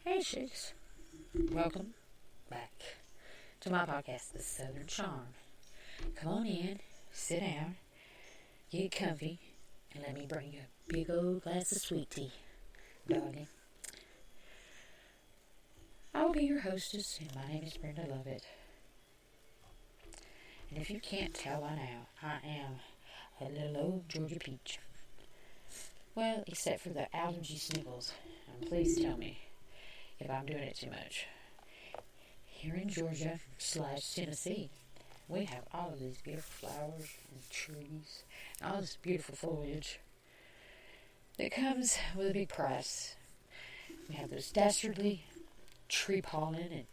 Hey, chicks. Welcome back to my podcast, The Southern Charm. Come on in, sit down, get comfy, and let me bring you a big old glass of sweet tea, darling. I will be your hostess, and my name is Brenda Lovett. And if you can't tell by now, I am a little old Georgia peach. Well, except for the allergy sniffles. And please tell me if I'm doing it too much. Here in Georgia/Tennessee, we have all of these beautiful flowers and trees, and all this beautiful foliage that comes with a big price. We have those dastardly tree pollen and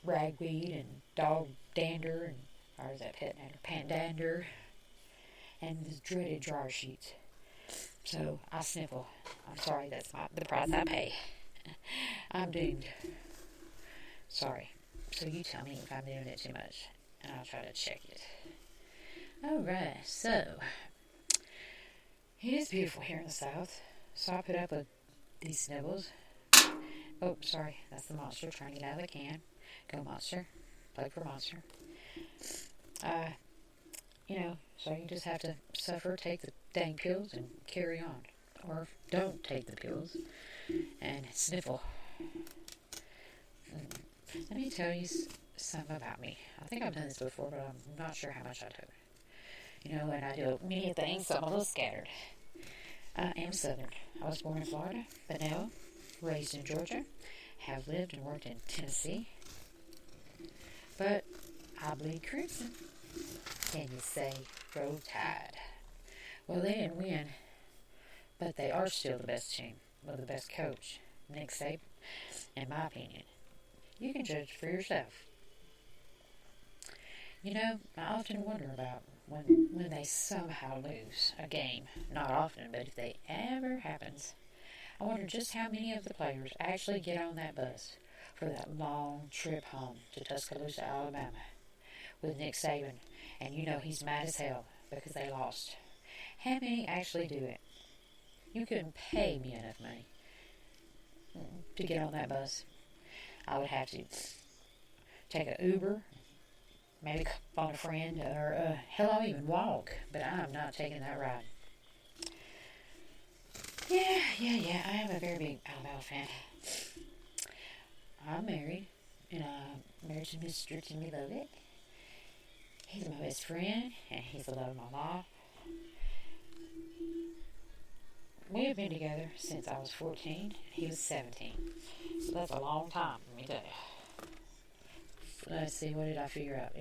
ragweed and dog dander, or is that pet dander? Pant dander, and the dreaded dryer sheets. So I sniffle. I'm sorry, that's the price I pay. I'm doomed. Sorry. So you tell me if I'm doing it too much, and I'll try to check it. Alright, so it is beautiful here in the South. So I put up with these snibbles. Oh, sorry, that's the monster trying to get out of the can. Go Monster. Plug for Monster. So you just have to suffer, take the dang pills, and carry on. Or don't take the pills and sniffle. Let me tell you something about me. I think I've done this before, but I'm not sure how much I do. And I do many things, so I'm a little scattered. I am Southern. I was born in Florida, but now raised in Georgia. Have lived and worked in Tennessee. But I bleed crimson. Can you say Roll Tide? Well, they didn't win, but they are still the best team with the best coach, Nick Saban, in my opinion. You can judge for yourself. I often wonder about when they somehow lose a game. Not often, but if they ever happens, I wonder just how many of the players actually get on that bus for that long trip home to Tuscaloosa, Alabama, with Nick Saban, and he's mad as hell because they lost. How many actually do it? You couldn't pay me enough money to get on that bus. I would have to take an Uber, maybe phone a friend, or hell, I'll even walk, but I'm not taking that ride. Yeah, I am a very big Alabama fan. I'm married, and I'm married to Mr. Timmy Lovett. He's my best friend, and he's the love of my life. We have been together since I was 14, and he was 17. So that's a long time, let me tell you. Let's see, what did I figure out?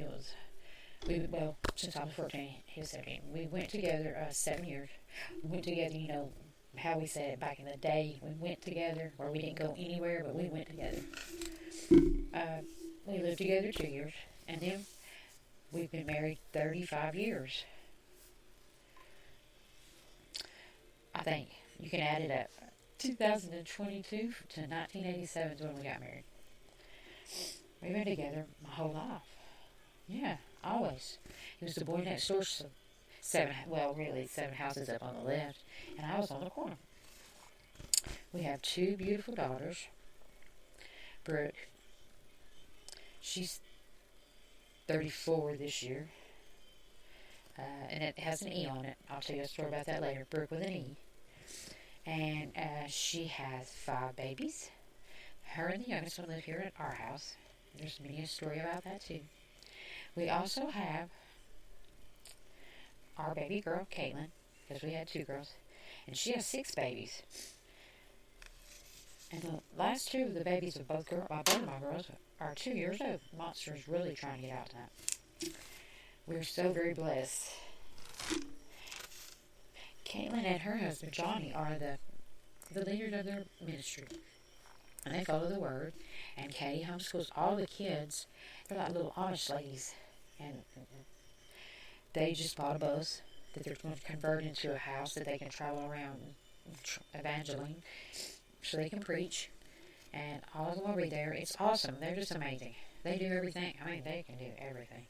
Since I was 14, he was 17. We went together 7 years. We went together, how we said it back in the day. We went together, where we didn't go anywhere, but we went together. We lived together 2 years, and then we've been married 35 years. I think you can add it up. 2022 to 1987 is when we got married. We've been together my whole life. Yeah, always. He was the boy next door, seven houses up on the left, and I was on the corner. We have 2 beautiful daughters. Brooke, she's 34 this year, and it has an E on it. I'll tell you a story about that later. Brooke with an E. And she has 5 babies. Her and the youngest one live here at our house. There's many a story about that too. We also have our baby girl, Caitlin, because we had 2 girls, and she has 6 babies. And the last 2 of the babies of both of my girls are 2 years old. Monster's really trying to get out tonight. We're so very blessed. Caitlin and her husband, Johnny, are the leaders of their ministry. And they follow the word. And Katie homeschools all the kids. They're like little Amish ladies. And they just bought a bus that they're going to convert into a house that they can travel around evangelising, so they can preach. And all of them will be there. It's awesome. They're just amazing. They do everything. They can do everything.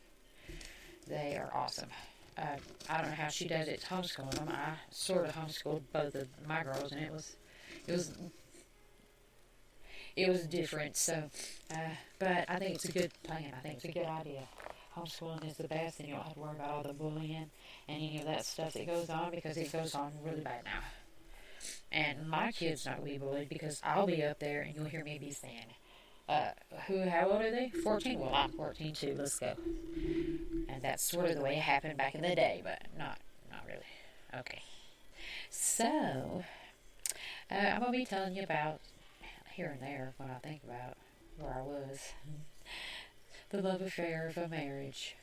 They are awesome. I don't know how she does it homeschooling them. I sort of homeschooled both of my girls, and it was it was different. So, but I think it's a good plan. I think it's a good idea. Homeschooling is the best, and you don't have to worry about all the bullying and any of that stuff that goes on, because it goes on really bad now. And my kid's not going to be bullied, because I'll be up there and you'll hear me be saying, how old are they? 14? Well, I'm 14 too. Let's go. And that's sort of the way it happened back in the day, but not really. Okay. So, I'm going to be telling you about here and there when I think about where I was. The love affair of a marriage.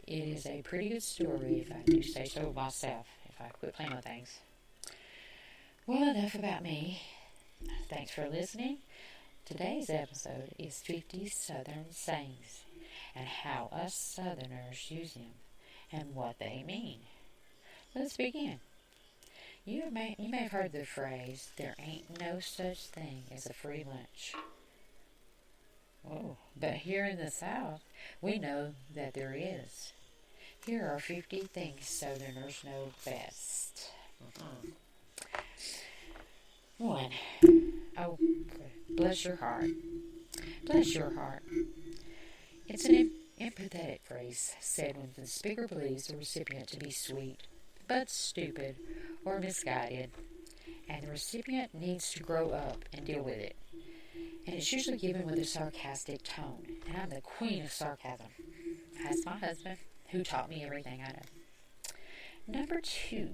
It is a pretty good story, if I do say so myself, if I quit playing with things. Well, enough about me. Thanks for listening. Today's episode is 50 Southern sayings and how us Southerners use them and what they mean. Let's begin. You may have heard the phrase, there ain't no such thing as a free lunch. Oh, but here in the South, we know that there is. Here are 50 things Southerners know best. 1. Oh, bless your heart. Bless your heart. It's an empathetic phrase said when the speaker believes the recipient to be sweet, but stupid or misguided, and the recipient needs to grow up and deal with it. And it's usually given with a sarcastic tone, and I'm the queen of sarcasm. Ask my husband, who taught me everything I know. Number 2,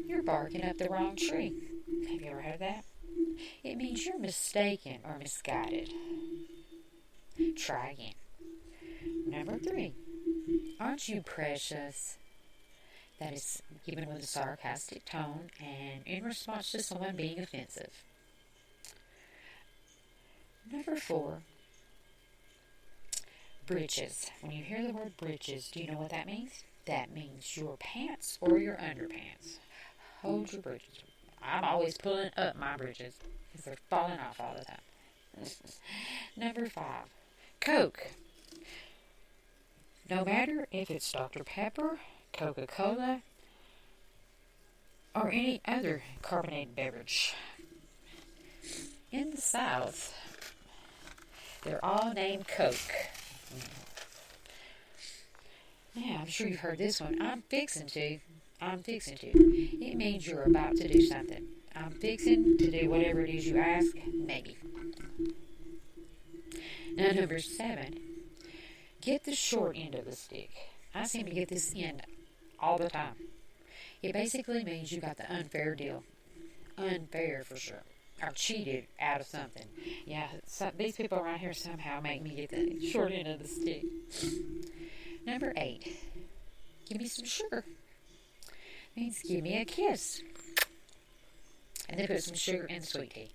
you're barking up the wrong tree. Have you ever heard that? It means you're mistaken or misguided. Try again. Number 3, aren't you precious? That is given with a sarcastic tone and in response to someone being offensive. Number 4, breeches. When you hear the word breeches, do you know what that means? That means your pants or your underpants. Hold your breeches. I'm always pulling up my breeches because they're falling off all the time. Number 5, Coke. No matter if it's Dr. Pepper, Coca-Cola, or any other carbonated beverage. In the South, they're all named Coke. Yeah, I'm sure you've heard this one. I'm fixing to. It means you're about to do something. I'm fixing to do whatever it is you ask, maybe. Now, number 7, get the short end of the stick. I seem to get this end all the time. It basically means you got the unfair deal. Unfair for sure. Or cheated out of something. Yeah, these people around here somehow make me get the short end of the stick. Number 8, give me some sugar. Means give me a kiss. And they put some sugar in the sweet tea.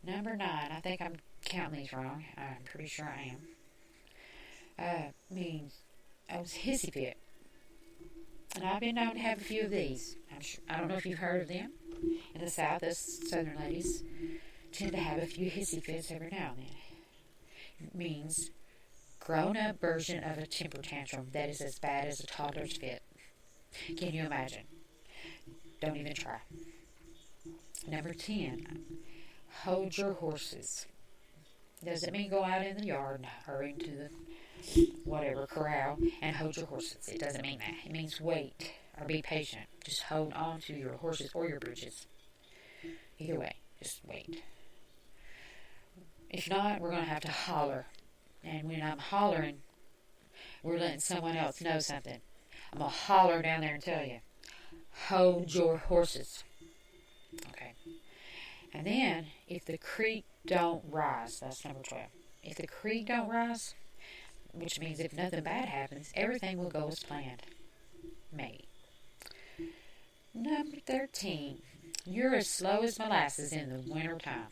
Number 9, I think I'm counting these wrong. I'm pretty sure I am. Means I was hissy fit. And I've been known to have a few of these. I don't know if you've heard of them. In the South, us Southern ladies tend to have a few hissy fits every now and then. It means grown-up version of a temper tantrum that is as bad as a toddler's fit. Can you imagine? Don't even try. Number 10, hold your horses. Does it mean go out in the yard or into the whatever corral and hold your horses? It doesn't mean that. It means wait or be patient. Just hold on to your horses or your bridges. Either way, just wait. If not, we're going to have to holler. And when I'm hollering, we're letting someone else know something. I'm going to holler down there and tell you, hold your horses. Okay. And then, if the creek don't rise, that's number 12. If the creek don't rise, which means if nothing bad happens, everything will go as planned. Maybe. Number 13, you're as slow as molasses in the winter time.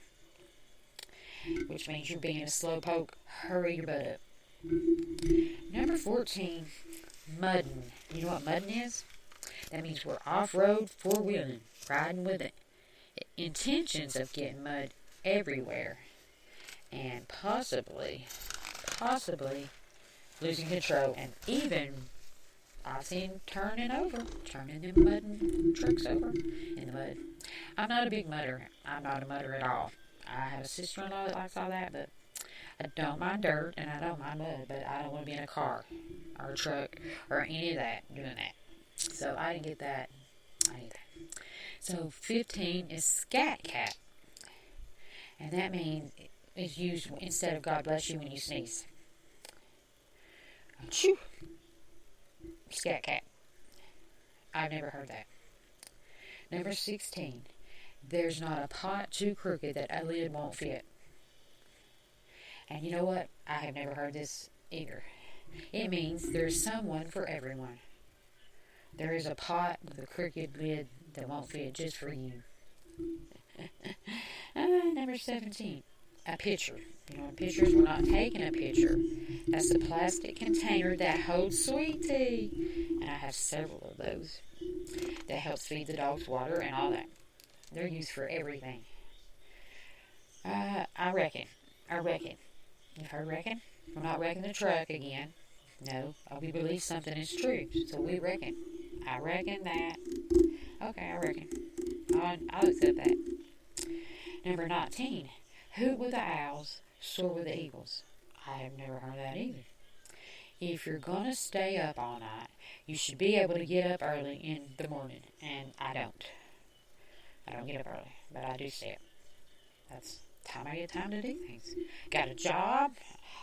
Which means you're being a slowpoke. Hurry your butt up. Number 14, mudding. You know what mudding is? That means we're off-road, four-wheeling, riding with it. Intentions of getting mud everywhere. And possibly losing control. And even, I've seen turning them mud trucks over in the mud. I'm not a big mudder. I'm not a mudder at all. I have a sister-in-law that likes all that, but I don't mind dirt and I don't mind mud, but I don't want to be in a car or a truck or any of that doing that. So I didn't get that. I need that. So 15 is scat cat. And that means it's used instead of God bless you when you sneeze. Achoo. Scat cat. I've never heard that. Number 16. There's not a pot too crooked that a lid won't fit. And you know what? I have never heard this either. It means there's someone for everyone. There is a pot with a crooked lid that won't fit just for you. Number 17. A pitcher. You know, pitchers, we're not taking a pitcher. That's a plastic container that holds sweet tea. And I have several of those. That helps feed the dogs water and all that. They're used for everything. I reckon. You've heard reckon? We're not wrecking the truck again. No, we believe something is true. So we reckon. I reckon that. Okay, I reckon. I'll accept that. Number 19. Hoot with the owls, soar with the eagles. I have never heard that either. If you're going to stay up all night, you should be able to get up early in the morning. And I don't. I don't get up early, but I do stay up. That's time I get time to do things. Got a job?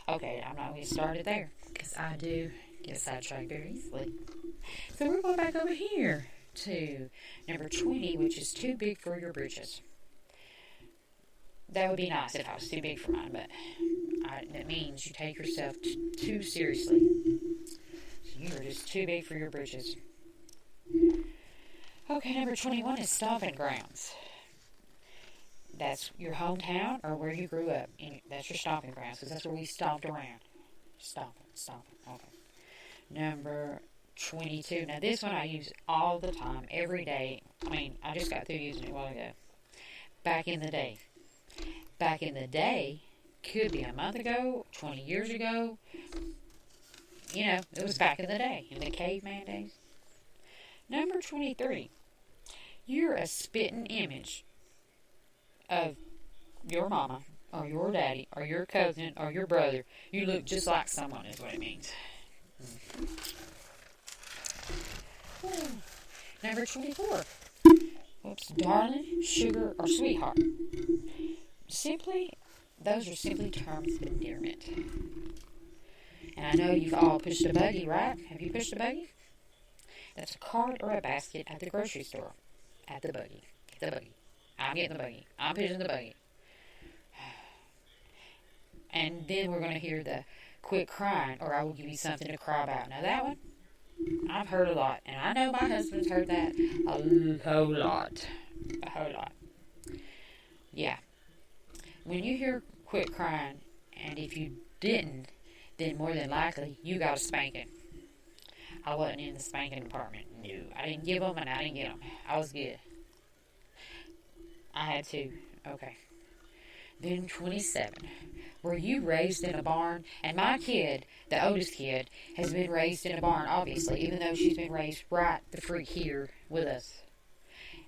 Okay, I'm not going to start it there, because I do get sidetracked very easily. So we're going back over here to number 20, which is too big for your britches. That would be nice if I was too big for mine, but that means you take yourself too seriously. So you are just too big for your britches. Okay, number 21 is stomping grounds. That's your hometown or where you grew up. That's your stomping grounds, because that's where we stomped around. Stomping. Okay. Number 22. Now, this one I use all the time, every day. I just got through using it a while ago. Back in the day. Back in the day could be a month ago, 20 years ago. You know, it was back in the day, in the caveman days. Number 23. You're a spitting image of your mama, or your daddy, or your cousin, or your brother. You look just like someone is what it means. Number 24. Darling, sugar, or sweetheart. Those are simply terms of endearment. And I know you've all pushed a buggy, right? Have you pushed a buggy? That's a cart or a basket at the grocery store. At the buggy. Get the buggy. I'm getting the buggy. I'm pushing the buggy. And then we're going to hear the quit crying, or I will give you something to cry about. Now that one, I've heard a lot. And I know my husband's heard that a whole lot. A whole lot. Yeah. When you hear quit crying, and if you didn't, then more than likely you got a spanking. I wasn't in the spanking department. No, I didn't give them and I didn't get them. I was good. I had to. Okay. Then 27. Were you raised in a barn? And my kid, the oldest kid, has been raised in a barn, obviously, even though she's been raised right the freak here with us.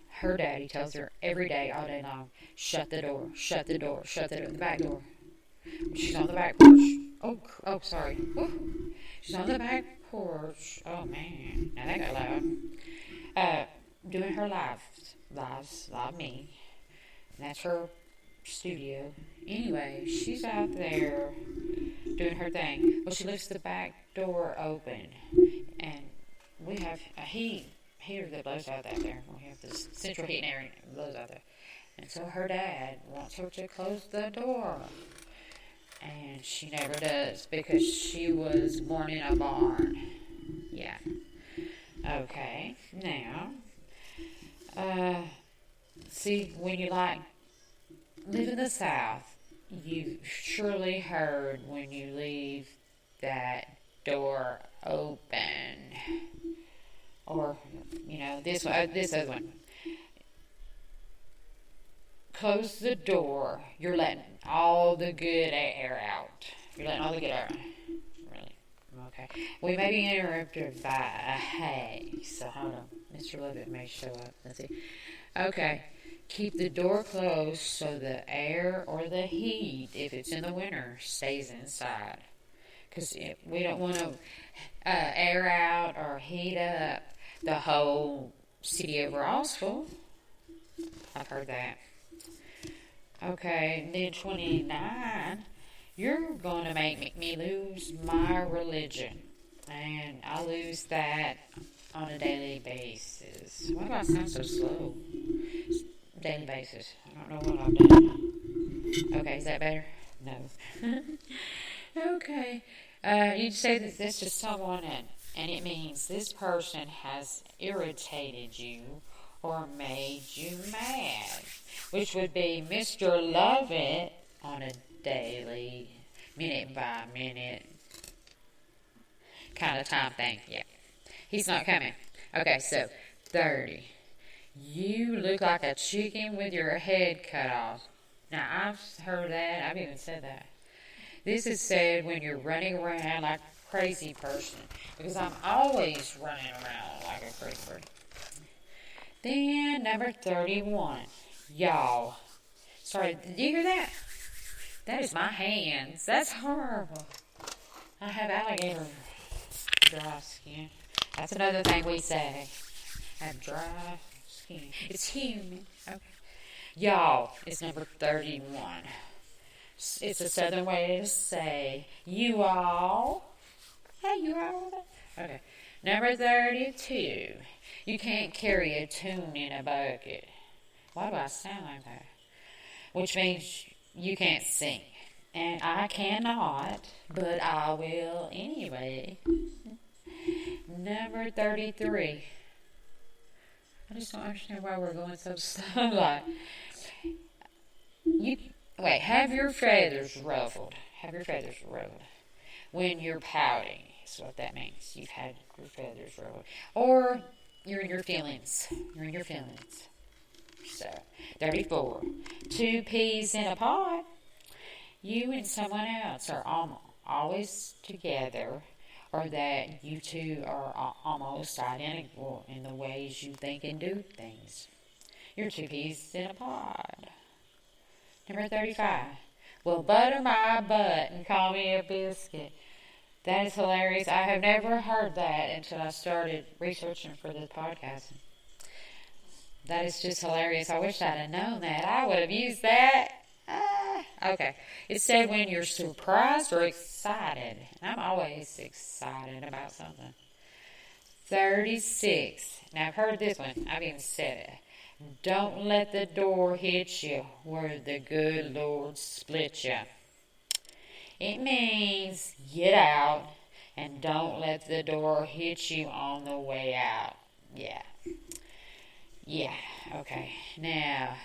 Her daddy tells her every day, all day long, shut the door, the back door. She's on the back porch. Oh, sorry. Ooh. She's on the back porch. Oh, man. Now that got loud. Doing her live me. And that's her studio. Anyway, she's out there doing her thing. Well, she lifts the back door open. And we have a heater that blows out there. We have this central heating area that blows out there. And so her dad wants her to close the door. And she never does, because she was born in a barn. Yeah. Okay. Now, see, when you live in the South, you've surely heard when you leave that door open. Or, this other one. Close the door. You're letting all the good air out. You're letting all the good air out. Really? Okay. We may be interrupted by a hay. So hold on. Mr. Lovett may show up. Let's see. Okay. Keep the door closed so the air or the heat, if it's in the winter, stays inside. Because we don't want to air out or heat up the whole city of Rossville. I've heard that. Okay, then 29, you're going to make me lose my religion. And I lose that on a daily basis. Why do I sound so slow? Daily basis. I don't know what I've done. Okay, is that better? No. Okay. You'd say that this to someone, and it means this person has irritated you or made you mad, which would be Mr. Lovett on a daily, minute by minute kind of time thing. Yeah. He's not coming. Okay, so 30. You look like a chicken with your head cut off. Now, I've heard that. I've even said that. This is said when you're running around like a crazy person. Because I'm always running around like a crazy person. Then, number 31. Y'all. Sorry, did you hear that? That is my hands. That's horrible. I have alligator dry skin. That's another thing we say. I have dry skin. It's human. Okay. Y'all is number 31. It's a southern way to say you all. Hey, you all. Okay. Number 32. You can't carry a tune in a bucket. Why do I sound like that? Which means you can't sing. And I cannot, but I will anyway. Number 33. I just don't understand why we're going so slow. Like, have your feathers ruffled. Have your feathers ruffled. When you're pouting, is what that means. You've had your feathers ruffled. Or you're in your feelings. You're in your feelings. So, 34. 2 peas in a pod. You and someone else are always together, or that you two are almost identical in the ways you think and do things. You're 2 peas in a pod. Number 35. Well, butter my butt and call me a biscuit. That is hilarious. I have never heard that until I started researching for this podcast. That is just hilarious. I wish I'd have known that. I would have used that. Okay. It said when you're surprised or excited. I'm always excited about something. 36. Now, I've heard this one. I've even said it. Don't let the door hit you where the good Lord split you. It means get out and don't let the door hit you on the way out. Yeah. Okay. Now,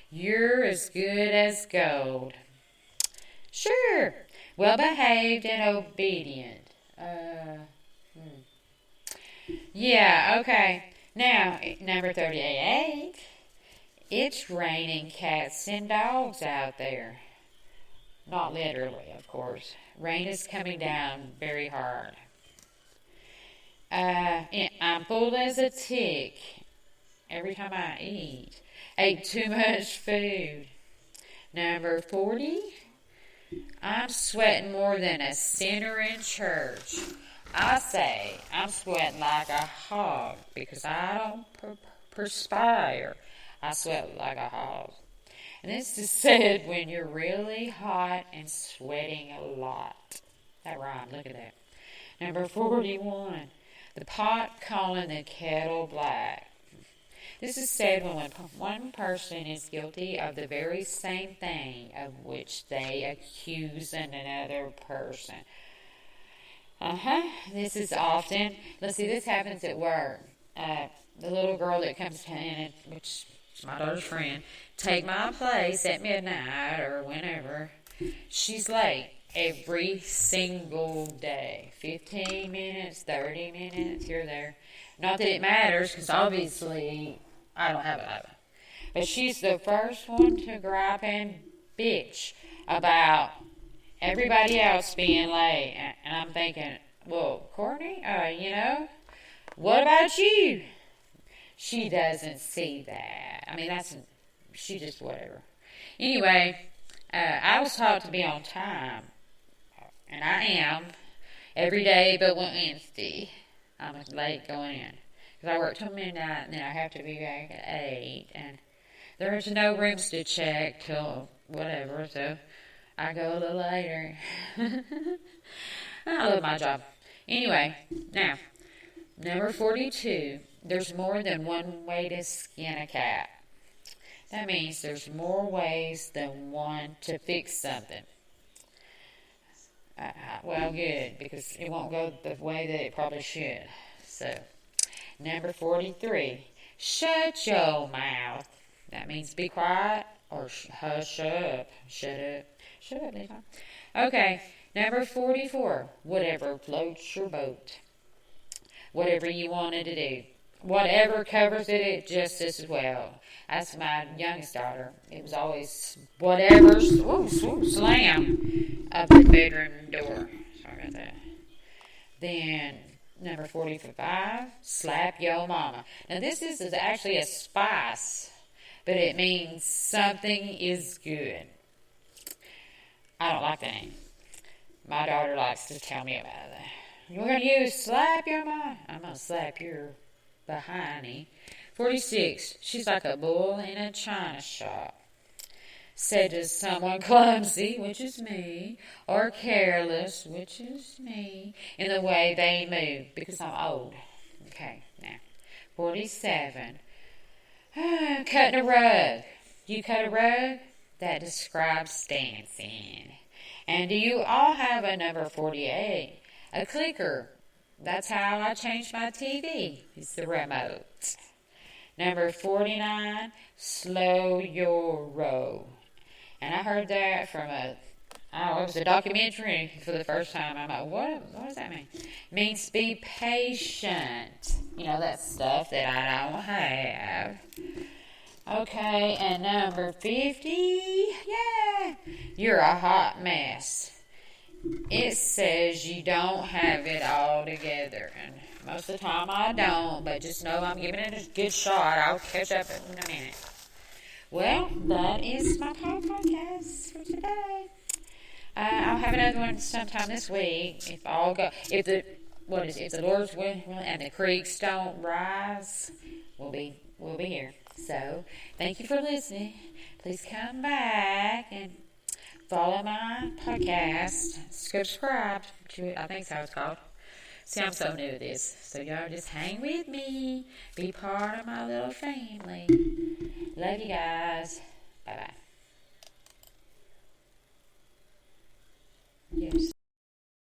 you're as good as gold. Sure. Well behaved and obedient. Yeah, okay. Now, number 38. It's raining cats and dogs out there. Not literally, of course. Rain is coming down very hard. I'm full as a tick every time I eat. Ate too much food. Number 40. I'm sweating more than a sinner in church. I say I'm sweating like a hog because I don't perspire. I sweat like a hog. And this is said when you're really hot and sweating a lot. That rhymed. Look at that. Number 41. The pot calling the kettle black. This is said when one person is guilty of the very same thing of which they accuse another person. This is often, let's see, this happens at work. The little girl that comes in, which is my daughter's friend, take my place at midnight or whenever. She's late every single day. 15 minutes, 30 minutes, here or there. Not that it matters, because obviously I don't have it. But she's the first one to gripe and bitch about everybody else being late. And I'm thinking, well, Courtney, what about you? She doesn't see that. I mean, she just whatever. Anyway, I was taught to be on time, and I am every day but Wednesday. I'm late going in because I work till midnight, and then I have to be back at 8, and there's no rooms to check till whatever, so I go a little later. I love my job. Anyway, now, number 42. There's more than one way to skin a cat. That means there's more ways than one to fix something. Well, good, because it won't go the way that it probably should. So, number 43. Shut your mouth. That means be quiet or hush up. Shut up. Shut up, Nathan. Okay, number 44. Whatever floats your boat. Whatever you wanted to do. Whatever covers it just as well. That's my youngest daughter. It was always whatever, slam up the bedroom door. Sorry about that. Then, number 45, slap your mama. Now, this is actually a spice, but it means something is good. I don't like that name. My daughter likes to tell me about that. You're going to use slap your mama? I'm going to slap your behindy. 46. She's like a bull in a china shop. Said to someone clumsy, which is me, or careless, which is me, in the way they move, because I'm old. Okay, now. 47. Cutting a rug. You cut a rug? That describes dancing. And do you all have a number 48? A clicker. That's how I change my TV. It's the remote. Number 49, slow your roll. And I heard that from it was a documentary for the first time. I'm like, what does that mean? It means be patient. You know, that stuff that I don't have. Okay, and number 50, yeah, you're a hot mess. It says you don't have it all together, and most of the time I don't, but just know I'm giving it a good shot. I'll catch up in a minute. Well, that is my podcast for today. I'll have another one sometime this week if the Lord's will and the creeks don't rise, we'll be here. So, thank you for listening. Please come back and follow my podcast. Subscribe to it. I think that's how it's called. See, I'm so new at this. So, y'all just hang with me. Be part of my little family. Love you guys. Bye-bye. Yes.